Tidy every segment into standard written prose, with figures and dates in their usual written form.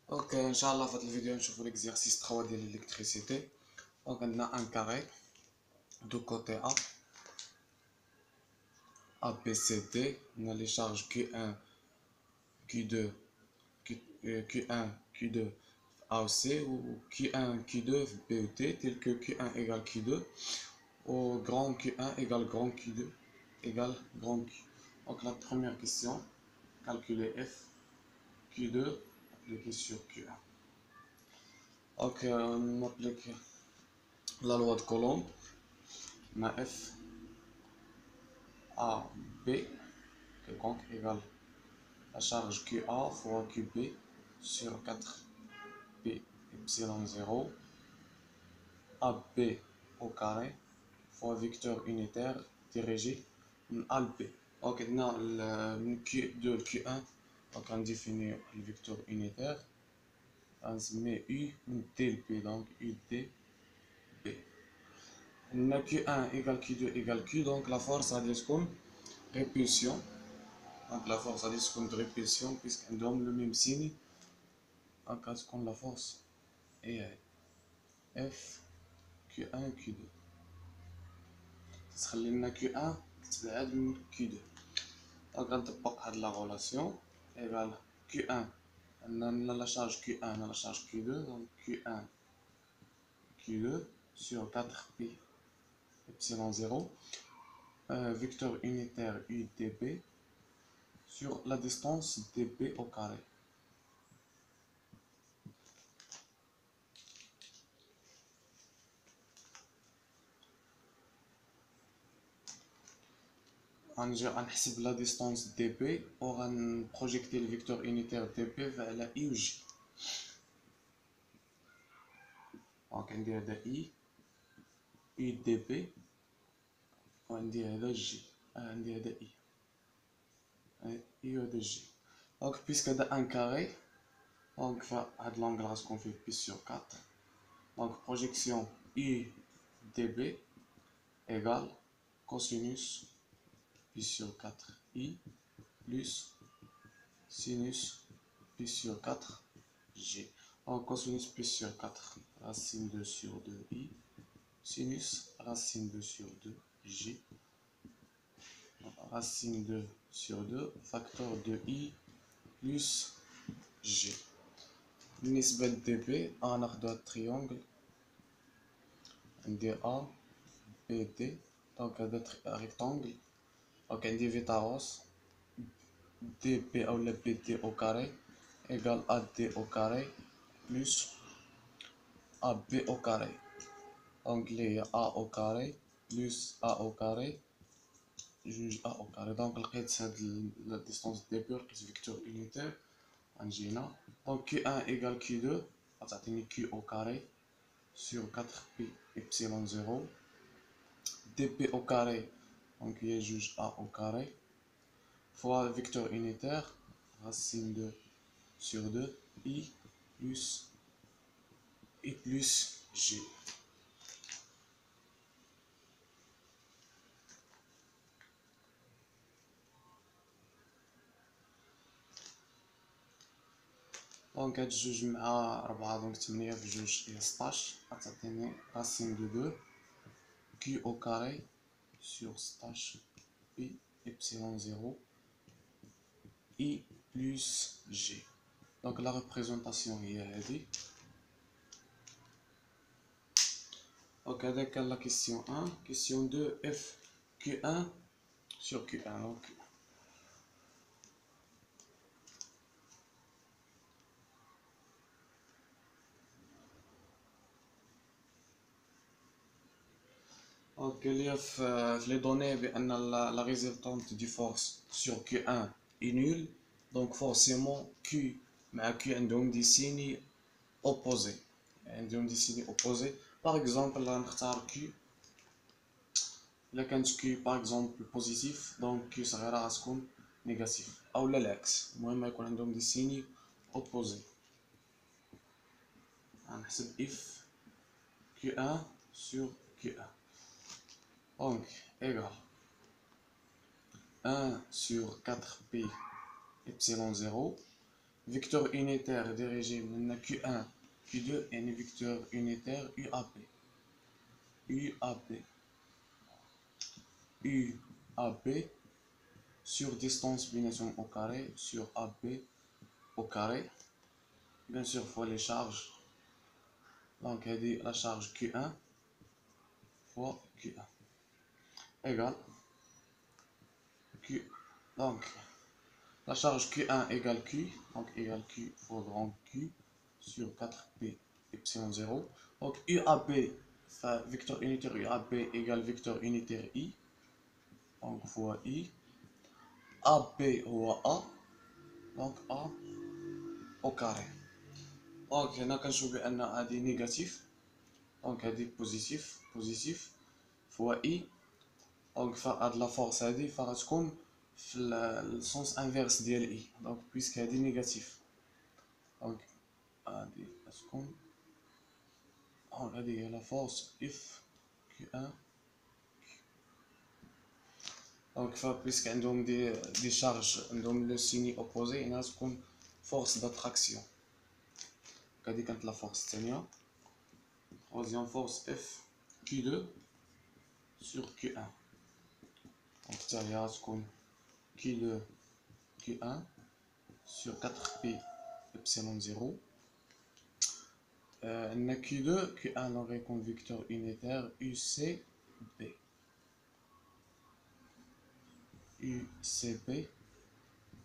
Ok, Inch'Allah, dans cette vidéo, on va l'exercice 3 de l'électricité. Donc, on a un carré de côté A, B, C, D. On a les charges Q1, Q2, Q1, Q2, A ou C, ou Q1, Q2, B ou T, tel que Q1 égale Q2, ou grand Q1 égale grand Q2 égale grand Q. Donc, la première question, calculer F, Q2, appliqué sur Q1. Donc, on applique la loi de Coulomb. On a F A B quelconque égale la charge QA fois QB sur 4B epsilon 0 AB au carré fois vecteur unitaire dirigé en AB. Donc maintenant le Q2 le Q1, donc on définit le vecteur unitaire, on se met U dB, donc UDB. On a Q1 égale Q2 égale Q, donc la force à comme répulsion. Donc la force à discours de répulsion, puisqu'on donne le même signe, en cas de la force est F Q1 Q2. Ce sera لنا Q1 تبعد من Q2. Donc غنطبق هاد la relation égale Q1. On a la charge Q1, on a la charge Q2, donc Q1 Q2 sur 4pi epsilon 0, vecteur unitaire UdB sur la distance dB au carré. غنحسب la distance dB وغنبروجيكتي le vecteur unitaire dB على I و J. دونك عندي هذا I dB وعندي هذا J، عندي هذا I وهذا J. دونك بيسك هذا ان كاري، دونك فهاد لونغل غتكون فيه بي سور 4. دونك بروجيكسيون I dB égale cosinus pi sur 4i plus sinus pi sur 4g. Donc cosinus pi sur 4, racine 2 sur 2i, sinus racine 2 sur 2g, racine 2 sur 2, facteur de i plus g. بالنسبة dB غناخدو هاد التريونغل عندي A B D، دونك هذا ريكتونغل، دونك عندي فيتاروس DB أولا BD au carré égale AD au carré plus AB au carré. Donc il y a A au carré plus A au carré juge A au carré. Donc لقيت هاد la distance DB لقيت vecteur unitaire غنجي هنا. Donc Q1 égale Q2 غتعطيني Q au carré sur 4pi epsilon 0 DB au carré, donc il y a juge A au carré fois vecteur unitaire racine 2 sur 2 I plus G. دونك هاد جوج مع 4 دونك 8 في جوج هي 16 غتعطيني راسين دو 2 كي او كاري سور 16 بي epsilon 0 I plus G. Donc la représentation هي هادي. Donc هذاك la question 1. Question 2, F Q1 sur Q1. Donc il y a les données la résultante du force sur Q1 est nulle, donc forcément Q mais Q عندهم des signes opposés. عندهم des signes opposés. Par exemple là نختار Q، إلا كانت Q par exemple positif donc Q صغيرة غتكون négatif أو لا العكس، المهم يكون عندهم des signes opposés. غنحسب F Q1 sur Q1. Donc, égale 1 sur 4pi epsilon 0 vecteur unitaire dirigé من Q1 Q2 et vecteur unitaire UAP UAP UAP sur distance bination au carré sur AB au carré, bien sûr fois les charges, donc elle dit la charge Q1 fois Q1 égale Q, donc la charge Q1 égale Q, donc égale Q fois grand Q sur 4P epsilon 0, donc UAB, vecteur unitaire UAB égale vecteur unitaire I, donc fois I, AB هو A, donc A au carré. دونك هنا كنشوف بان هادي نيجاتيف، دونك هادي بوزيتيف فوا اي، دونك فهاد لا فورس هادي فغتكون في السونس انفيرس ديال اي، دونك بويسك هادي نيجاتيف، دونك هادي غتكون، دونك هادي هي لا فورس اف كيو ان، دونك فبويسك عندهم دي شارج عندهم لو سيني اوبوزي، هنا غتكون فورس داتراكسيون، هادي كانت لا فورس الثانيه. Troisième force F Q2 sur Q1. Donc derrière ce qu'on Q2 Q1 sur 4P epsilon 0. On a Q2 Q1 l'aurait comme vecteur unitaire UCB. UCB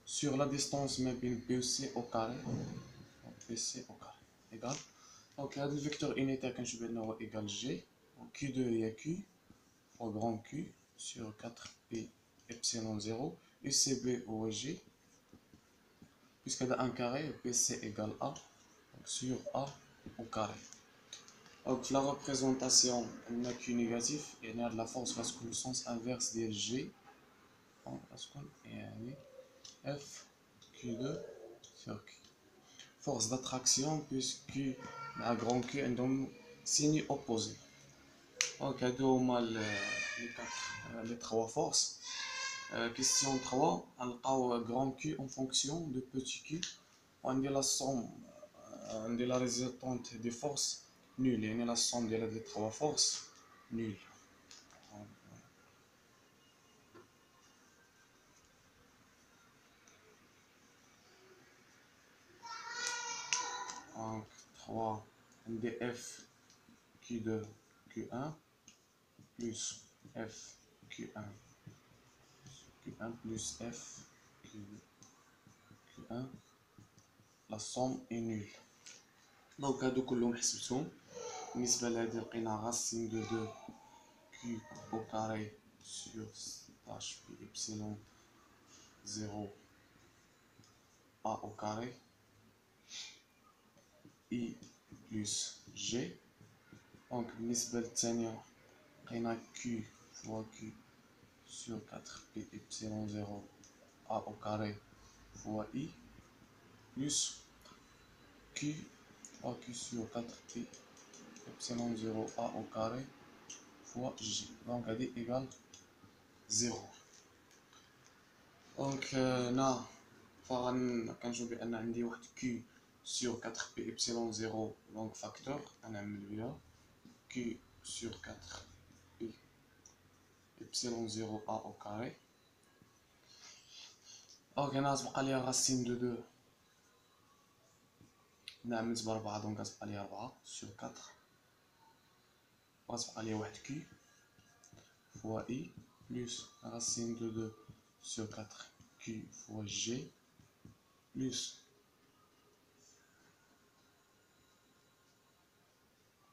sur la distance même PC au carré. Donc PC au carré égal. Donc là, le vecteur unitaire quand je vais le égal G. Donc Q2 il y a Q fois grand Q sur 4P epsilon 0. UCB ou G. Puisqu'il a un carré, PC égale A. Donc sur A au carré. Donc la représentation n'a qu'une négatif et on a de la force parce que le sens inverse de G. Donc parce qu'on est F Q2 sur Q. Force d'attraction puisque la grand Q est dans signe opposé. Donc les trois forces. Question 3, on a grand Q en fonction de petit q. On dit la somme de la résultante des forces nulle. Et la somme des trois forces nulle. Donc 3 NDF Q2 Q1 plus F Q1 Q1 plus F Q2 Q1, la somme est nulle. Donc هادو كلهم حسبتهم. بالنسبة لهادي لقينا racine de 2 Q au carré sur h pi epsilon 0 A au carré I plus G. Donc بالنسبة للثانية لقينا Q fois Q sur 4P epsilon 0 A au carré fois I plus Q fois Q sur 4P epsilon 0 A au carré fois G. Donc elle est égale 0. Donc là, كنشوف بأن عندي واحد Q sur 4P epsilon 0 donc facteur غنعمل بها Q sur 4P epsilon 0 A au carré. دونك هنا غتبقى ليا racine de 2 نعملت ب4 دونك غتبقى ليا 4 sur 4 غتبقى ليا واحد Q fois I plus racine de 2 sur 4 Q fois G plus,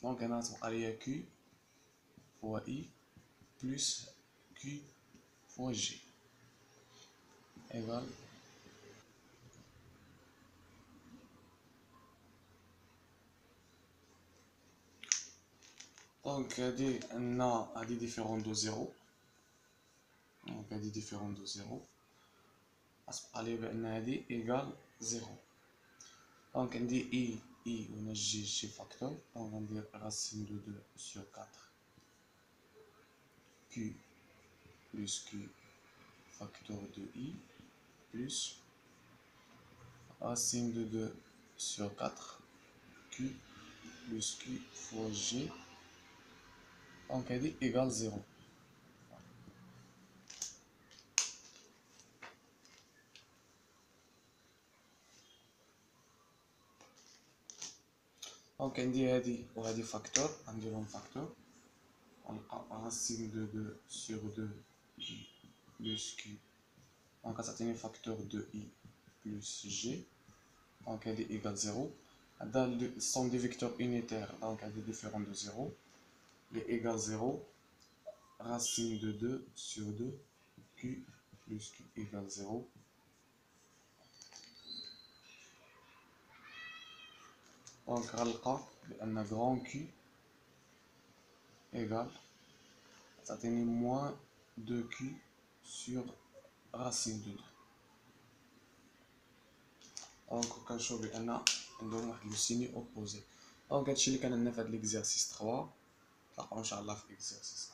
donc هنا غتبقى ليا Q fois I plus Q fois G égale. Donc on a des différents de 0. Donc هادي différent de 0 غتبقى لي بأن هادي égale 0. دونك عندي I و G facteur, donc غندير racine de 2 sur 4 Q plus Q facteur de I plus racine de 2 sur 4, Q plus Q fois G, donc elle est égale 0. دونك عندي هادي وهادي فاكتور، غنديرهم فاكتور، غنلقى racine de 2 sur 2 i plus q، دونك غتعطيني فاكتور de i plus g، دونك هادي égale 0. هادا sont des vecteurs unitaires، donc هادي différent de 0، est égal 0. Racine de 2 sur 2 q plus q égale 0. Donc غنلقى بأن grand Q égale تعطيني moins 2Q sur racine de 2. دونك كنشوف بأن عندهم واحد لو سيني اوبوزي. دونك هادشي اللي كان عندنا في هاد ليكزارسيس 3. نتلاقاو ان شاء الله في اكزارسيس